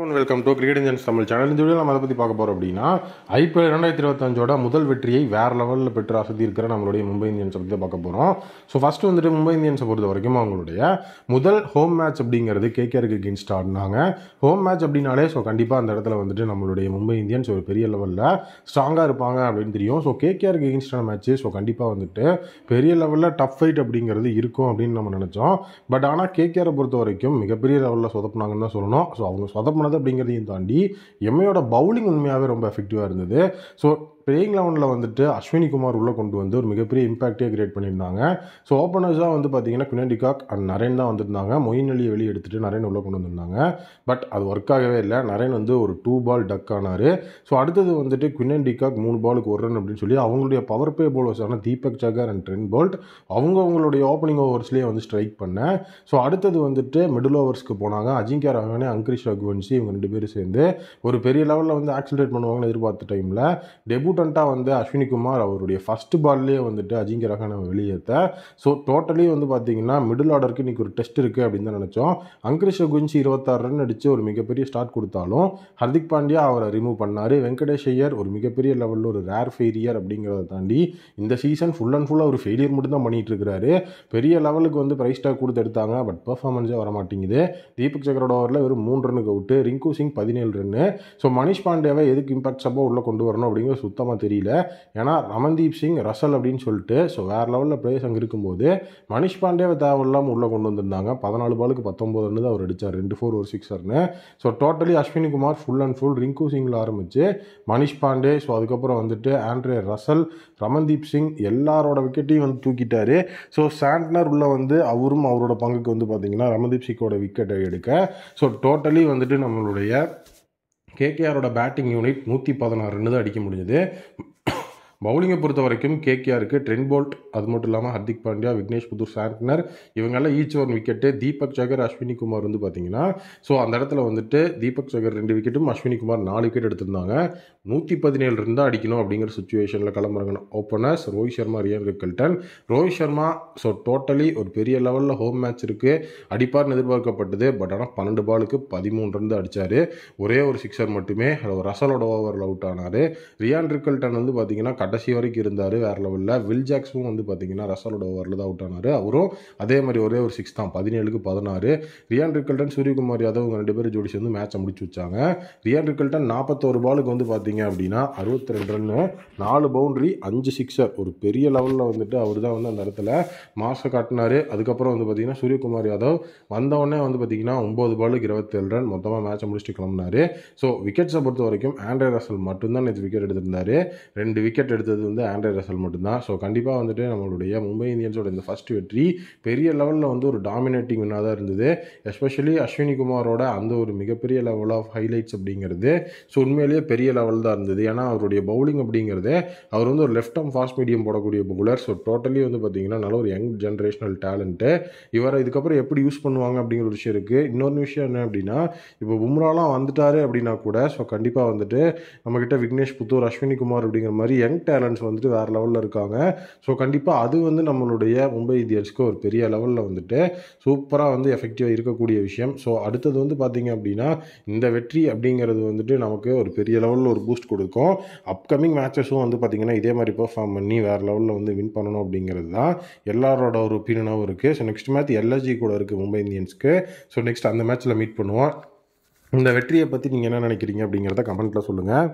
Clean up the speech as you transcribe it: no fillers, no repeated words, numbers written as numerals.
And welcome to cricket Indians Tamil channel. இந்த video நம்ம அதை பற்றி பார்க்க போகிறோம் அப்படின்னா ஐபிஎல் 2025 முதல் வெற்றியை வேறு லெவலில் பெற்று அசதி இருக்கிற நம்மளுடைய மும்பை இந்தியன்ஸை பற்றி பார்க்க போகிறோம். ஸோ ஃபஸ்ட்டு வந்துட்டு மும்பை இந்தியன்ஸை பொறுத்த வரைக்கும் அவங்களுடைய முதல் ஹோம் மேட்ச் அப்படிங்கிறது கேகேஆருக்கு அகெயின்ஸ்ட் ஆடினாங்க. ஹோம் மேட்ச் அப்படின்னாலே ஸோ கண்டிப்பாக அந்த இடத்துல வந்துட்டு நம்மளுடைய மும்பை இந்தியன்ஸ் ஒரு பெரிய லெவலில் ஸ்ட்ராங்காக இருப்பாங்க அப்படின்னு தெரியும். ஸோ கேகேஆருக்கு அகெயின்ஸ்டான மேட்ச்சு ஸோ கண்டிப்பாக வந்துட்டு பெரிய லெவலில் டஃப் ஃபைட் அப்படிங்கிறது இருக்கும் அப்படின்னு நம்ம நினச்சோம். பட் ஆனால் கேகேஆரை பொறுத்த வரைக்கும் மிகப்பெரிய லெவலில் சொதப்புனாங்கன்னு தான் சொல்லணும். ஸோ அவங்க சொதப்புனது அப்படிங்கிறதையும் தாண்டி எம்ஐயோட பவுலிங் உண்மையாகவே ரொம்ப எஃபெக்டிவாக இருந்தது. ஸோ பிளேயிங் 11ல் வந்துட்டு அஸ்வினி குமார் உள்ளே கொண்டு வந்து ஒரு மிகப்பெரிய இம்பாக்டே கிரியேட் பண்ணியிருந்தாங்க. ஸோ ஓப்பனர்ஸாக வந்து பார்த்தீங்கன்னா குவின் டிகாக் அண்ட் நரேன் தான் வந்திருந்தாங்க. மொயின் அலியை வெளியே எடுத்துகிட்டு நரேன் உள்ளே கொண்டு வந்திருந்தாங்க. பட் அது ஒர்க் ஆகவே இல்லை. நரேன் வந்து ஒரு 2 பால் டக் ஆனார். ஸோ அடுத்தது வந்துட்டு குவின் டிகாக் 3 பாலுக்கு 1 ரன் அப்படின்னு சொல்லி அவங்களுடைய பவர் பிளே பவுலர்ஸான தீபக் சகர் அண்ட் ட்ரெண்ட் போல்ட் அவங்களுடைய ஓப்பனிங் ஓவர்ஸ்லேயே வந்து ஸ்ட்ரைக் பண்ணேன். ஸோ அடுத்தது வந்துட்டு மிடில் ஓவர்ஸ்க்கு போனாங்க. அஜிங்கியா ரஹானே, அங்கிரிஷ் ரகுவன்சி இவங்க 2 பேரும் சேர்ந்து ஒரு பெரிய லெவலில் வந்து ஆக்சிலரேட் பண்ணுவாங்கன்னு எதிர்பார்த்த டைமில் டெபூட்டண்ட்டாக வந்து அஸ்வினி குமார் அவருடைய ஃபர்ஸ்ட் பால்லேயே வந்துட்டு அஜிங்கிய ரஹானே வெளியேற்ற. ஸோ டோட்டலி வந்து பார்த்தீங்கன்னா மிடில் ஆர்டருக்கு இன்றைக்கி ஒரு டெஸ்ட் இருக்குது அப்படின்னு தான் நினச்சோம். அங்கிரிஷ் ரகுவன்சி 26 ரன் அடித்து ஒரு மிகப்பெரிய ஸ்டார்ட் கொடுத்தாலும் ஹர்திக் பாண்டியா அவரை ரிமூவ் பண்ணார். வெங்கடேஷ் ஐயர் ஒரு மிகப்பெரிய லெவலில் ஒரு ரேர் ஃபெயிலியர் அப்படிங்கிறத தாண்டி இந்த சீசன் ஃபுல் அண்ட் ஃபுல்லாக ஒரு ஃபெயிலியர் மட்டும் தான் பண்ணிகிட்டு இருக்கிறாரு. பெரிய லெவலுக்கு வந்து ப்ரைஸ் டாக் கொடுத்து எடுத்தாங்க. பட் பெர்ஃபார்மன்ஸே வர மாட்டேங்குது. தீபக் சகரோட ஓவரில் வெறும் 3 ரன்னுக்கு out. Rinku Singh 17 run. So Manish பாண்டியாவை எதுக்கு இம்பாக்ட் சப்பாக உள்ளே கொண்டு வரணும் அப்படிங்கிறது சுத்தமாக தெரியல. ஏன்னா ரமன்தீப் சிங், ரசல் அப்படின்னு சொல்லிட்டு ஸோ வேறு லெவலில் பிளேயர்ஸ் அங்கே இருக்கும்போது மனிஷ் பாண்டியாவை தேவையில்லாமல் உள்ளே கொண்டு வந்திருந்தாங்க. 14 பாலுக்கு 19 ரன்னு தான் அவர் அடித்தார். 2 4 ஒரு 6 ரன்னு. So totally Ashwani Kumar full and full Rinku சிங்கில் ஆரம்பித்து மனிஷ் பாண்டே, ஸோ அதுக்கப்புறம் வந்துட்டு ஆண்ட்ரே ரசல், ரமன்தீப் சிங் எல்லாரோட விக்கெட்டையும் வந்து தூக்கிட்டாரு. ஸோ சாண்ட்னர் உள்ள வந்து அவரும் அவரோட பங்குக்கு வந்து பார்த்தீங்கன்னா ரமன்தீப் சிங்கோட விக்கெட்டை எடுக்க. ஸோ டோட்டலி வந்துட்டு நம்மளுடைய கேகேஆரோட பேட்டிங் யூனிட் 116 ரன்னு தான் அடிக்க முடிஞ்சது. பவுலிங்கை பொறுத்த வரைக்கும் கேகேஆருக்கு ட்ரெண்ட் போல்ட், அது மட்டும் இல்லாமல் ஹர்திக் பாண்டியா, விக்னேஷ் புத்தூர், சாண்ட்னர் இவங்கெல்லாம் ஈச் 1 விக்கெட்டு. தீபக் சகர், அஸ்வினி குமார் வந்து பார்த்தீங்கன்னா ஸோ அந்த இடத்துல வந்துட்டு தீபக் சகர் 2 விக்கெட்டும், அஸ்வினி குமார் 4 விக்கெட் எடுத்திருந்தாங்க. 117 ரன் தான் அடிக்கணும் அப்படிங்கிற சுச்சுவேஷனில் கிளம்புறாங்க openers Rohit Sharma, Ryan Rickelton. Rohit Sharma so totally ஒரு பெரிய லெவலில் ஹோம் மேட்ச் இருக்குது அடிப்பார்னு எதிர்பார்க்கப்பட்டது. பட் ஆனால் 12 பாலுக்கு 13 ரன் தான் அடித்தார். ஒரே ஒரு 6 மட்டுமே. ரசலோட ஓவரில் அவுட் ஆனார். ரியான் ரிக்கல்டன் வந்து பார்த்தீங்கன்னா கடைசி வரைக்கும் இருந்தார் வேறு லெவலில். வில் ஜாக்ஸும் வந்து பார்த்தீங்கன்னா ரசலோட ஓவரில் தான் அவுட் ஆனார். அவரும் அதே மாதிரி ஒரே ஒரு 6 தான். 17க்கு 16. ரியான் ரிக்கல்டன், சூரியகுமார் யாதவ் இவங்க 2 பேரும் ஜோடிச்சு வந்து மேட்சை முடிச்சு வச்சாங்க. ரியான் ரிக்கல்டன் 41 பாலுக்கு வந்து பார்த்தீங்க அப்படின்னா 62 ரன்னு, 4 பவுண்டரி, 5 சிக்ஸர். ஒரு பெரிய லெவலில் வந்துட்டு அவர் தான் வந்து அந்த இடத்துல மாசை காட்டினார். அதுக்கப்புறம் வந்து பார்த்தீங்கன்னா சூரியகுமார் யாதவ் வந்தவொடனே வந்து பார்த்தீங்கன்னா 9 பாலுக்கு 27 ரன் மொத்தமாக மேட்சை முடிச்சுட்டு கிளம்புனார். ஸோ விக்கெட்ஸை பொறுத்த வரைக்கும் ஆண்ட்ரே ரசல் மட்டும்தான் நேற்று விக்கெட் எடுத்திருந்தார். 2 விக்கெட் எடுத்தது வந்து ஆண்ட்ரே ரசல் மட்டும்தான். ஸோ கண்டிப்பாக வந்துட்டு நம்மளுடைய மும்பை இந்தியன்ஸோட இந்த ஃபர்ஸ்ட் வெற்றி பெரிய லெவலில் வந்து ஒரு டாமினேட்டிங் வின்னாக தான் இருந்தது. எஸ்பெஷலி அஸ்வினி குமாரோட அந்த ஒரு மிகப்பெரிய லெவல் ஆஃப் ஹைலைட்ஸ் அப்படிங்கிறது ஸோ உண்மையிலேயே பெரிய லெவல் தான் இருந்தது. ஏன்னா அவருடைய பவுலிங் அப்படிங்கிறது அவர் வந்து ஒரு லெஃப்ட் ஆர்ம் ஃபாஸ்ட் மீடியம் போடக்கூடிய பவுலர். ஸோ டோட்டலி வந்து பார்த்தீங்கன்னா நல்ல ஒரு யங் ஜென்ரேஷனல் டேலண்ட்டு. இவரை இதுக்கப்புறம் எப்படி யூஸ் பண்ணுவாங்க அப்படிங்கிற ஒரு விஷயம் இருக்குது. இன்னொரு விஷயம் என்ன அப்படின்னா இப்போ பும்ராலாம் வந்துட்டாரு அப்படின்னா கூட ஸோ கண்டிப்பாக வந்துட்டு நம்மக்கிட்ட விக்னேஷ் புத்தூர், அஸ்வினி குமார் அப்படிங்கிற மாதிரி யங் டேலண்ட்ஸ் வந்துட்டு வேறு லெவலில் இருக்காங்க. ஸோ கண்டிப்பாக அது வந்து நம்மளுடைய மும்பை இந்தியன்ஸ்க்கு ஒரு பெரிய லெவலில் வந்துட்டு சூப்பராக வந்து எஃபெக்டிவாக இருக்கக்கூடிய விஷயம். ஸோ அடுத்தது வந்து பார்த்திங்க அப்படின்னா இந்த வெற்றி அப்படிங்கிறது வந்துட்டு நமக்கு ஒரு பெரிய லெவலில் ஒரு பூஸ்ட் கொடுக்கும். அப்கமிங் மேட்சஸும் வந்து பார்த்திங்கன்னா இதே மாதிரி பெர்ஃபார்ம் பண்ணி வேறு லெவலில் வந்து வின் பண்ணணும் அப்படிங்கிறது தான் எல்லாரோட ஒரு ஒப்பீனியனாகவும் இருக்குது. ஸோ நெக்ஸ்ட் மேட்ச் எல்எஸ்ஜி கூட இருக்குது மும்பை இந்தியன்ஸ்க்கு. ஸோ நெக்ஸ்ட் அந்த மேட்ச்சில் மீட் பண்ணுவோம். இந்த வெற்றியை பற்றி நீங்கள் என்ன நினைக்கிறீங்க அப்படிங்கிறத கமெண்ட்டில் சொல்லுங்கள்.